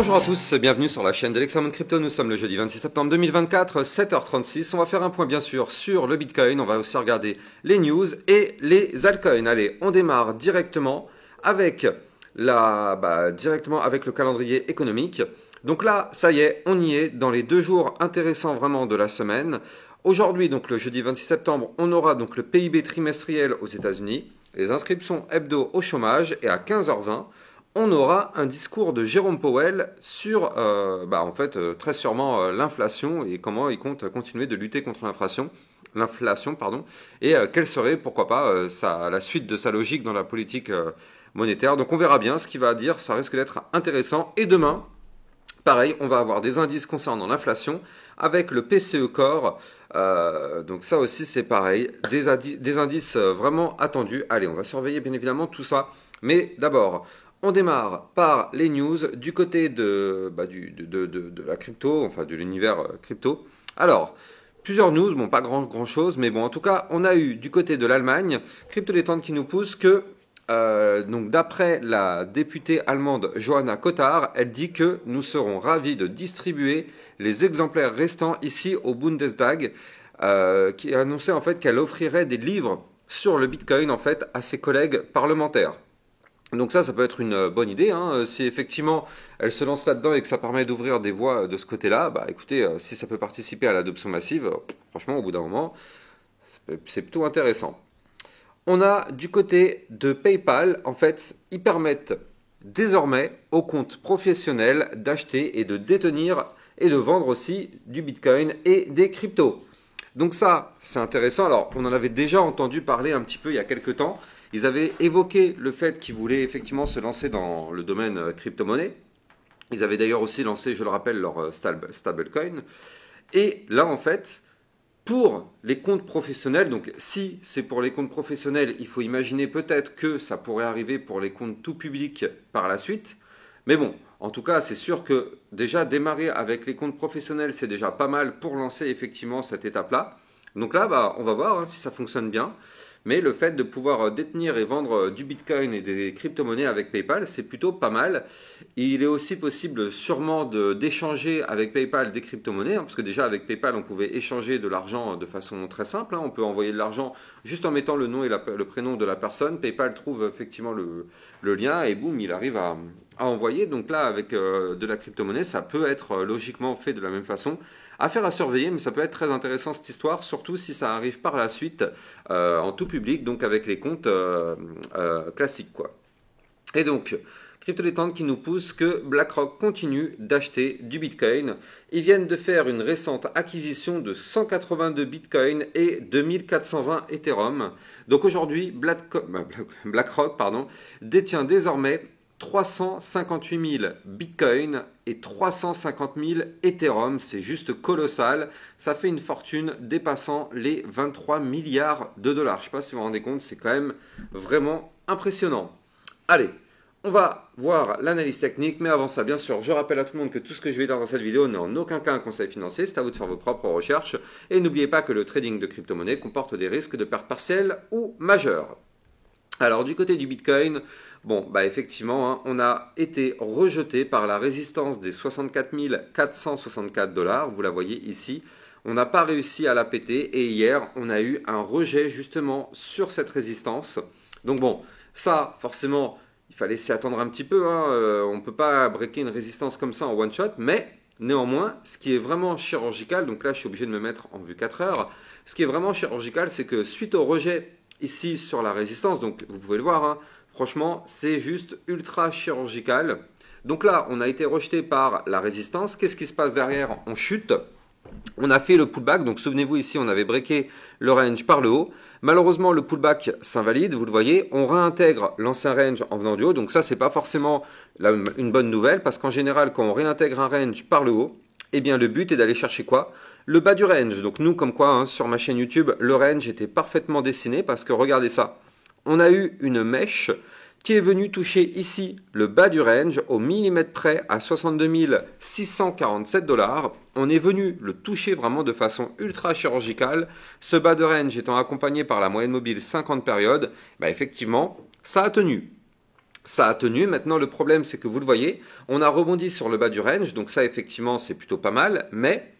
Bonjour à tous, bienvenue sur la chaîne d'Alexandre Crypto. Nous sommes le jeudi 26 septembre 2024, 7h36. On va faire un point bien sûr sur le Bitcoin. On va aussi regarder les news et les altcoins. Allez, on démarre directement avec le calendrier économique. Donc là, ça y est, on y est dans les 2 jours intéressants vraiment de la semaine. Aujourd'hui, donc le jeudi 26 septembre, on aura donc le PIB trimestriel aux États-Unis, les inscriptions hebdo au chômage et à 15h20. On aura un discours de Jérôme Powell sur, très sûrement l'inflation et comment il compte continuer de lutter contre l'inflation, et quelle serait, pourquoi pas, la suite de sa logique dans la politique monétaire. Donc on verra bien ce qu'il va dire, ça risque d'être intéressant. Et demain, pareil, on va avoir des indices concernant l'inflation avec le PCE Core. Donc ça aussi c'est pareil, des indices vraiment attendus. Allez, on va surveiller bien évidemment tout ça. Mais d'abord, on démarre par les news du côté de la crypto, enfin de l'univers crypto. Alors, plusieurs news, bon pas grand chose, mais bon en tout cas, on a eu du côté de l'Allemagne, Crypto Détente qui nous pousse que, donc d'après la députée allemande Johanna Kotar, elle dit que nous serons ravis de distribuer les exemplaires restants ici au Bundestag, qui a annoncé en fait qu'elle offrirait des livres sur le Bitcoin en fait à ses collègues parlementaires. Donc ça peut être une bonne idée, hein. Si effectivement elle se lance là-dedans et que ça permet d'ouvrir des voies de ce côté-là, bah écoutez, si ça peut participer à l'adoption massive, franchement au bout d'un moment, c'est plutôt intéressant. On a du côté de PayPal, en fait, ils permettent désormais aux comptes professionnels d'acheter et de détenir et de vendre aussi du Bitcoin et des cryptos. Donc ça, c'est intéressant. Alors, on en avait déjà entendu parler un petit peu il y a quelques temps. Ils avaient évoqué le fait qu'ils voulaient effectivement se lancer dans le domaine crypto-monnaie. Ils avaient d'ailleurs aussi lancé, je le rappelle, leur stablecoin. Et là, en fait, pour les comptes professionnels, donc si c'est pour les comptes professionnels, il faut imaginer peut-être que ça pourrait arriver pour les comptes tout publics par la suite. Mais bon, en tout cas, c'est sûr que déjà démarrer avec les comptes professionnels, c'est déjà pas mal pour lancer effectivement cette étape-là. Donc là, on va voir si ça fonctionne bien. Mais le fait de pouvoir détenir et vendre du Bitcoin et des crypto-monnaies avec PayPal, c'est plutôt pas mal. Il est aussi possible sûrement d'échanger avec PayPal des crypto-monnaies, parce que déjà avec PayPal, on pouvait échanger de l'argent de façon très simple. On peut envoyer de l'argent juste en mettant le nom et le prénom de la personne. PayPal trouve effectivement le lien et boum, il arrive à envoyer. Donc là, avec de la crypto-monnaie, ça peut être logiquement fait de la même façon. Affaire à surveiller, mais ça peut être très intéressant cette histoire, surtout si ça arrive par la suite en tout public, donc avec les comptes classiques, quoi. Et donc, Crypto Détente qui nous pousse que BlackRock continue d'acheter du Bitcoin. Ils viennent de faire une récente acquisition de 182 Bitcoin et 2420 Ethereum. Donc aujourd'hui, BlackRock détient désormais 358 000 Bitcoin et 350 000 Ethereum, c'est juste colossal. Ça fait une fortune dépassant les 23 milliards de dollars. Je ne sais pas si vous vous rendez compte, c'est quand même vraiment impressionnant. Allez, on va voir l'analyse technique, mais avant ça, bien sûr, je rappelle à tout le monde que tout ce que je vais dire dans cette vidéo n'est en aucun cas un conseil financier, c'est à vous de faire vos propres recherches. Et n'oubliez pas que le trading de crypto-monnaie comporte des risques de pertes partielles ou majeures. Alors du côté du Bitcoin, effectivement, on a été rejeté par la résistance des 64 464 dollars, vous la voyez ici. On n'a pas réussi à la péter et hier, on a eu un rejet justement sur cette résistance. Donc bon, ça, forcément, il fallait s'y attendre un petit peu. On ne peut pas breaker une résistance comme ça en one shot, mais néanmoins, ce qui est vraiment chirurgical, donc là je suis obligé de me mettre en vue 4 heures, ce qui est vraiment chirurgical, c'est que suite au rejet ici sur la résistance, donc vous pouvez le voir, franchement c'est juste ultra chirurgical. Donc là on a été rejeté par la résistance, qu'est-ce qui se passe derrière? On chute, on a fait le pullback, donc souvenez-vous ici on avait breaké le range par le haut. Malheureusement le pullback s'invalide, vous le voyez, on réintègre l'ancien range en venant du haut, donc ça c'est pas forcément une bonne nouvelle, parce qu'en général quand on réintègre un range par le haut, eh bien le but est d'aller chercher quoi? Le bas du range. Donc nous, comme quoi, sur ma chaîne YouTube, le range était parfaitement dessiné parce que regardez ça. On a eu une mèche qui est venue toucher ici le bas du range au millimètre près à 62 647 dollars. On est venu le toucher vraiment de façon ultra chirurgicale. Ce bas de range étant accompagné par la moyenne mobile 50 périodes, effectivement, ça a tenu. Ça a tenu. Maintenant, le problème, c'est que vous le voyez, on a rebondi sur le bas du range. Donc ça, effectivement, c'est plutôt pas mal. Mais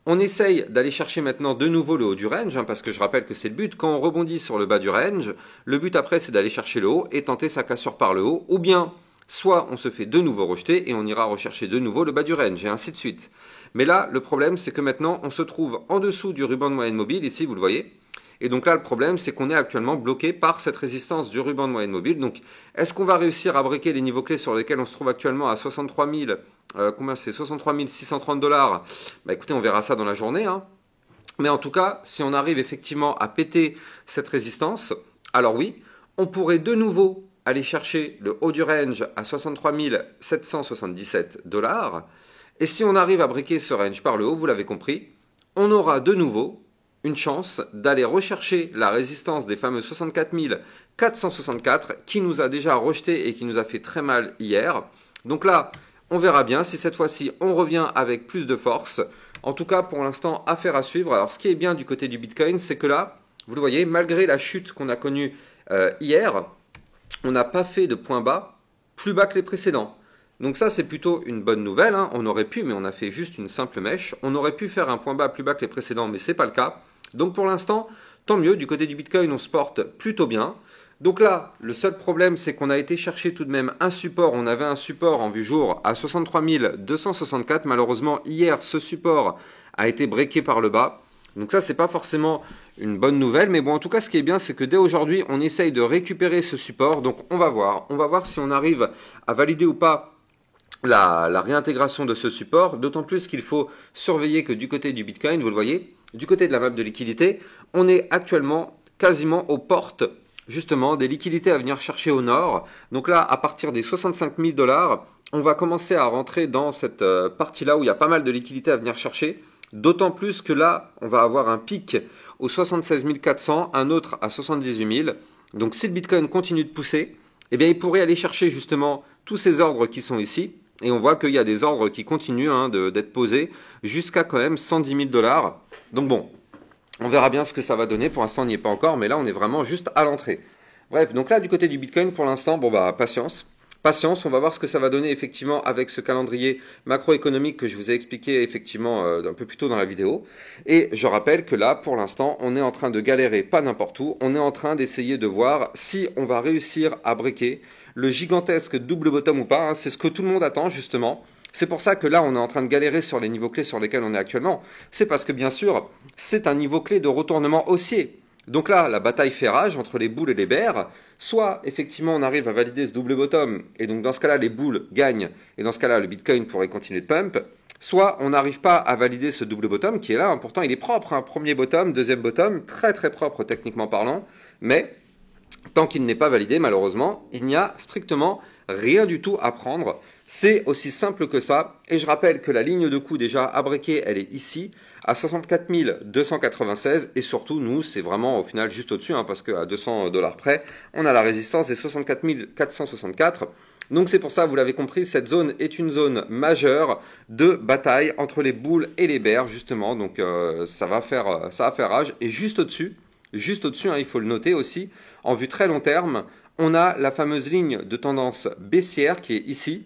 on essaye d'aller chercher maintenant de nouveau le haut du range, parce que je rappelle que c'est le but. Quand on rebondit sur le bas du range, le but après, c'est d'aller chercher le haut et tenter sa cassure par le haut. Ou bien, soit on se fait de nouveau rejeter et on ira rechercher de nouveau le bas du range et ainsi de suite. Mais là, le problème, c'est que maintenant, on se trouve en dessous du ruban de moyenne mobile. Ici, vous le voyez. Et donc là, le problème, c'est qu'on est actuellement bloqué par cette résistance du ruban de moyenne mobile. Donc, est-ce qu'on va réussir à breaker les niveaux clés sur lesquels on se trouve actuellement à 63 000, combien c'est 63 630 dollars? Bah écoutez, on verra ça dans la journée, hein. Mais en tout cas, si on arrive effectivement à péter cette résistance, alors oui, on pourrait de nouveau aller chercher le haut du range à 63 777 dollars. Et si on arrive à breaker ce range par le haut, vous l'avez compris, on aura de nouveau une chance d'aller rechercher la résistance des fameux 64 464 qui nous a déjà rejeté et qui nous a fait très mal hier. Donc là, on verra bien si cette fois-ci on revient avec plus de force. En tout cas, pour l'instant, affaire à suivre. Alors, ce qui est bien du côté du Bitcoin, c'est que là, vous le voyez, malgré la chute qu'on a connue hier, on n'a pas fait de point bas plus bas que les précédents. Donc ça, c'est plutôt une bonne nouvelle, hein. On aurait pu, mais on a fait juste une simple mèche. On aurait pu faire un point bas plus bas que les précédents, mais ce n'est pas le cas. Donc pour l'instant, tant mieux. Du côté du Bitcoin, on se porte plutôt bien. Donc là, le seul problème, c'est qu'on a été chercher tout de même un support. On avait un support en vue jour à 63 264. Malheureusement, hier, ce support a été breaké par le bas. Donc ça, c'est pas forcément une bonne nouvelle. Mais bon, en tout cas, ce qui est bien, c'est que dès aujourd'hui, on essaye de récupérer ce support. Donc on va voir. On va voir si on arrive à valider ou pas la réintégration de ce support, d'autant plus qu'il faut surveiller que du côté du Bitcoin, vous le voyez, du côté de la map de liquidité, on est actuellement quasiment aux portes justement des liquidités à venir chercher au nord. Donc là, à partir des 65 000 dollars, on va commencer à rentrer dans cette partie-là où il y a pas mal de liquidités à venir chercher, d'autant plus que là, on va avoir un pic aux 76 400, un autre à 78 000. Donc si le Bitcoin continue de pousser, eh bien, il pourrait aller chercher justement tous ces ordres qui sont ici. Et on voit qu'il y a des ordres qui continuent d'être posés jusqu'à quand même 110 000 dollars. Donc bon, on verra bien ce que ça va donner. Pour l'instant, on n'y est pas encore, mais là, on est vraiment juste à l'entrée. Bref, donc là, du côté du Bitcoin, pour l'instant, bon bah, patience. Patience, on va voir ce que ça va donner effectivement avec ce calendrier macroéconomique que je vous ai expliqué effectivement un peu plus tôt dans la vidéo. Et je rappelle que là, pour l'instant, on est en train de galérer pas n'importe où. On est en train d'essayer de voir si on va réussir à breaker le gigantesque double bottom ou pas. C'est ce que tout le monde attend justement. C'est pour ça que là, on est en train de galérer sur les niveaux clés sur lesquels on est actuellement. C'est parce que bien sûr, c'est un niveau clé de retournement haussier. Donc là, la bataille fait rage entre les bulles et les bears. Soit, effectivement, on arrive à valider ce double bottom, et donc dans ce cas-là, les bulles gagnent, et dans ce cas-là, le Bitcoin pourrait continuer de pump. Soit, on n'arrive pas à valider ce double bottom, qui est là, pourtant il est propre, premier bottom, deuxième bottom, très très propre techniquement parlant, mais tant qu'il n'est pas validé, malheureusement, il n'y a strictement rien du tout à prendre. C'est aussi simple que ça, et je rappelle que la ligne de coût déjà à breaker, elle est ici, à 64 296, et surtout, nous, c'est vraiment au final juste au-dessus, parce qu'à 200 dollars près, on a la résistance des 64 464. Donc c'est pour ça, vous l'avez compris, cette zone est une zone majeure de bataille entre les bulls et les bears, justement, donc ça va faire rage, et juste au-dessus, il faut le noter aussi, en vue très long terme, on a la fameuse ligne de tendance baissière qui est ici.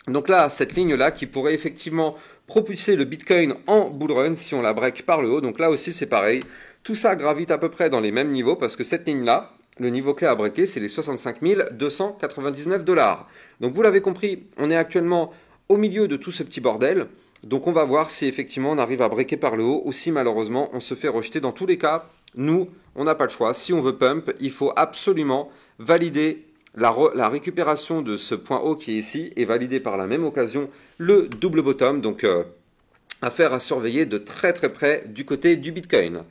Donc là, cette ligne-là qui pourrait effectivement propulser le Bitcoin en bull run si on la break par le haut. Donc là aussi, c'est pareil. Tout ça gravite à peu près dans les mêmes niveaux parce que cette ligne-là, le niveau clé à breaker, c'est les 65 299 dollars. Donc vous l'avez compris, on est actuellement au milieu de tout ce petit bordel. Donc on va voir si effectivement on arrive à breaker par le haut ou si malheureusement on se fait rejeter. Dans tous les cas, nous, on n'a pas le choix. Si on veut pump, il faut absolument valider la récupération de ce point haut qui est ici et valider par la même occasion le double bottom. Donc affaire à surveiller de très très près du côté du Bitcoin.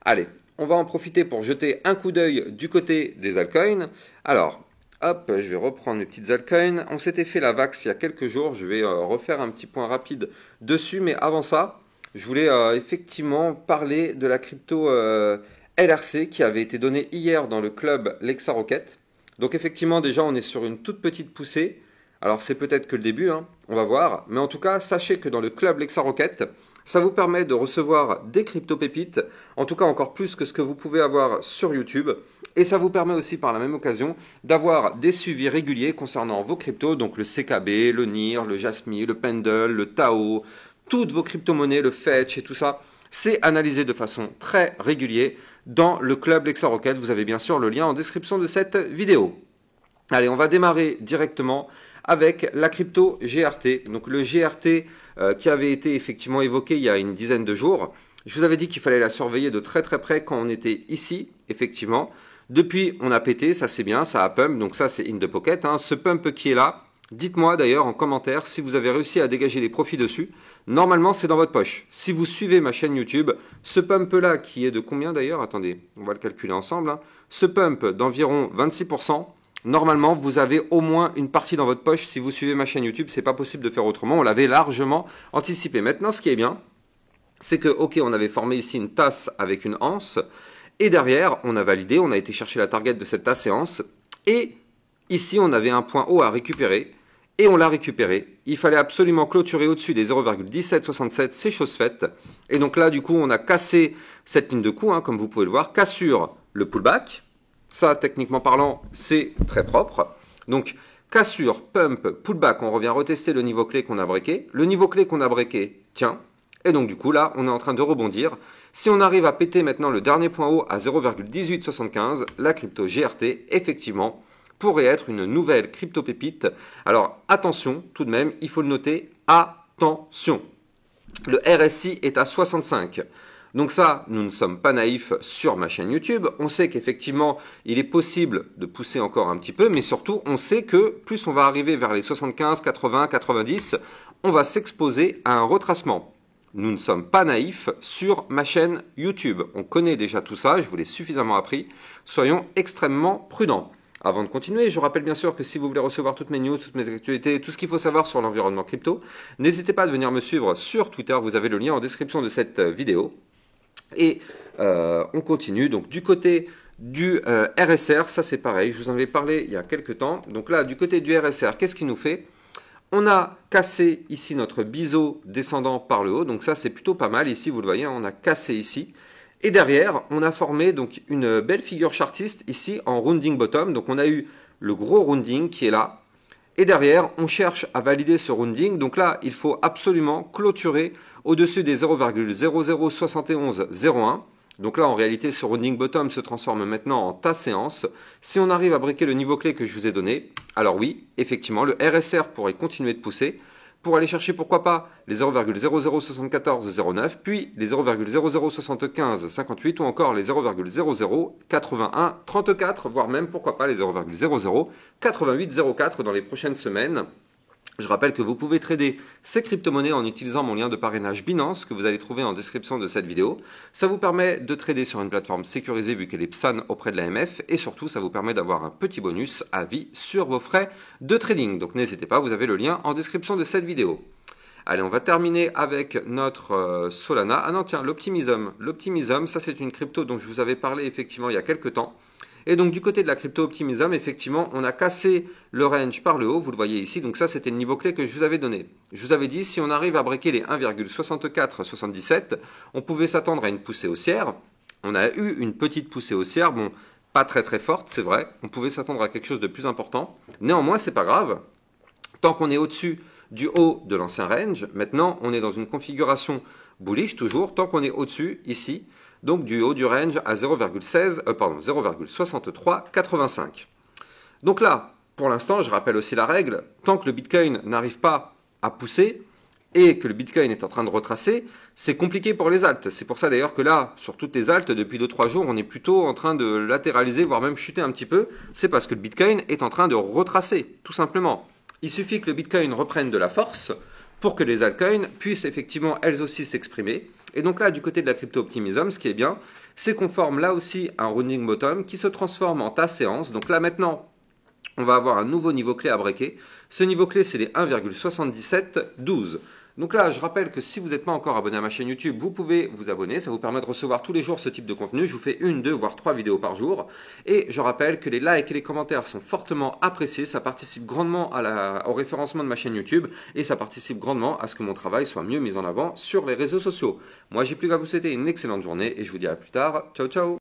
Allez, on va en profiter pour jeter un coup d'œil du côté des altcoins. Alors, hop, je vais reprendre mes petites altcoins. On s'était fait la VAX il y a quelques jours. Je vais refaire un petit point rapide dessus. Mais avant ça, je voulais effectivement parler de la crypto LRC qui avait été donnée hier dans le club Lexa Rocket. Donc effectivement, déjà, on est sur une toute petite poussée. Alors, c'est peut-être que le début, on va voir. Mais en tout cas, sachez que dans le club Lexa Rocket, ça vous permet de recevoir des crypto-pépites, en tout cas encore plus que ce que vous pouvez avoir sur YouTube. Et ça vous permet aussi par la même occasion d'avoir des suivis réguliers concernant vos cryptos, donc le CKB, le NIR, le Jasmy, le Pendle, le Tao, toutes vos crypto-monnaies, le Fetch et tout ça. C'est analysé de façon très régulière dans le club LexaRocket. Vous avez bien sûr le lien en description de cette vidéo. Allez, on va démarrer directement avec la crypto GRT. Donc le GRT qui avait été effectivement évoqué il y a une dizaine de jours. Je vous avais dit qu'il fallait la surveiller de très très près quand on était ici, effectivement. Depuis, on a pété, ça c'est bien, ça a pump, donc ça c'est in the pocket. Hein. Ce pump qui est là, dites-moi d'ailleurs en commentaire si vous avez réussi à dégager des profits dessus. Normalement, c'est dans votre poche. Si vous suivez ma chaîne YouTube, ce pump-là, qui est de combien d'ailleurs? Attendez, on va le calculer ensemble. Hein. Ce pump d'environ 26%, normalement, vous avez au moins une partie dans votre poche. Si vous suivez ma chaîne YouTube, c'est pas possible de faire autrement. On l'avait largement anticipé. Maintenant, ce qui est bien, c'est que, ok, on avait formé ici une tasse avec une anse. Et derrière, on a validé, on a été chercher la target de cette tasse et anse. Et ici, on avait un point haut à récupérer. Et on l'a récupéré. Il fallait absolument clôturer au-dessus des 0,1767, c'est chose faite. Et donc là, du coup, on a cassé cette ligne de coup, hein, comme vous pouvez le voir, cassure le pullback. Ça, techniquement parlant, c'est très propre. Donc, cassure, pump, pullback, on revient retester le niveau clé qu'on a breaké. Le niveau clé qu'on a breaké tient. Et donc, du coup, là, on est en train de rebondir. Si on arrive à péter maintenant le dernier point haut à 0,1875, la crypto GRT, effectivement, pourrait être une nouvelle crypto-pépite. Alors attention, tout de même, il faut le noter, attention. Le RSI est à 65. Donc ça, nous ne sommes pas naïfs sur ma chaîne YouTube. On sait qu'effectivement, il est possible de pousser encore un petit peu, mais surtout, on sait que plus on va arriver vers les 75, 80, 90, on va s'exposer à un retracement. Nous ne sommes pas naïfs sur ma chaîne YouTube. On connaît déjà tout ça, je vous l'ai suffisamment appris. Soyons extrêmement prudents. Avant de continuer, je rappelle bien sûr que si vous voulez recevoir toutes mes news, toutes mes actualités, tout ce qu'il faut savoir sur l'environnement crypto, n'hésitez pas à venir me suivre sur Twitter, vous avez le lien en description de cette vidéo. Et on continue, donc du côté du RSR, ça c'est pareil, je vous en avais parlé il y a quelques temps. Donc là, du côté du RSR, qu'est-ce qu'il nous fait? On a cassé ici notre biseau descendant par le haut, donc ça c'est plutôt pas mal. Ici, vous le voyez, on a cassé ici. Et derrière, on a formé donc une belle figure chartiste ici en rounding bottom. Donc on a eu le gros rounding qui est là. Et derrière, on cherche à valider ce rounding. Donc là, il faut absolument clôturer au-dessus des 0,007101. Donc là, en réalité, ce rounding bottom se transforme maintenant en ta séance. Si on arrive à briquer le niveau clé que je vous ai donné, alors oui, effectivement, le RSR pourrait continuer de pousser pour aller chercher, pourquoi pas, les 0,007409, puis les 0,007558 ou encore les 0,008134, voire même, pourquoi pas, les 0,008804 dans les prochaines semaines. Je rappelle que vous pouvez trader ces crypto-monnaies en utilisant mon lien de parrainage Binance que vous allez trouver en description de cette vidéo. Ça vous permet de trader sur une plateforme sécurisée vu qu'elle est PSAN auprès de l'AMF et surtout ça vous permet d'avoir un petit bonus à vie sur vos frais de trading. Donc n'hésitez pas, vous avez le lien en description de cette vidéo. Allez, on va terminer avec notre Solana. Ah non, tiens, l'Optimism. L'Optimism, ça c'est une crypto dont je vous avais parlé effectivement il y a quelques temps. Et donc du côté de la crypto Optimism, effectivement, on a cassé le range par le haut, vous le voyez ici. Donc ça, c'était le niveau clé que je vous avais donné. Je vous avais dit, si on arrive à breaker les 1,6477, on pouvait s'attendre à une poussée haussière. On a eu une petite poussée haussière, bon, pas très très forte, c'est vrai. On pouvait s'attendre à quelque chose de plus important. Néanmoins, c'est pas grave. Tant qu'on est au-dessus du haut de l'ancien range, maintenant, on est dans une configuration bullish toujours, tant qu'on est au-dessus, ici, donc du haut du range à 0,6385. Donc là, pour l'instant, je rappelle aussi la règle, tant que le Bitcoin n'arrive pas à pousser et que le Bitcoin est en train de retracer, c'est compliqué pour les alts. C'est pour ça d'ailleurs que là, sur toutes les alts, depuis 2-3 jours, on est plutôt en train de latéraliser, voire même chuter un petit peu. C'est parce que le Bitcoin est en train de retracer, tout simplement. Il suffit que le Bitcoin reprenne de la force pour que les altcoins puissent effectivement elles aussi s'exprimer. Et donc là, du côté de la crypto Optimism, ce qui est bien, c'est qu'on forme là aussi un rounding bottom qui se transforme en ta séance. Donc là maintenant, on va avoir un nouveau niveau clé à breaker. Ce niveau clé, c'est les 1,7712. Donc là, je rappelle que si vous n'êtes pas encore abonné à ma chaîne YouTube, vous pouvez vous abonner. Ça vous permet de recevoir tous les jours ce type de contenu. Je vous fais 1, 2, voire 3 vidéos par jour. Et je rappelle que les likes et les commentaires sont fortement appréciés. Ça participe grandement au référencement de ma chaîne YouTube. Et ça participe grandement à ce que mon travail soit mieux mis en avant sur les réseaux sociaux. Moi, j'ai plus qu'à vous souhaiter une excellente journée et je vous dis à plus tard. Ciao, ciao!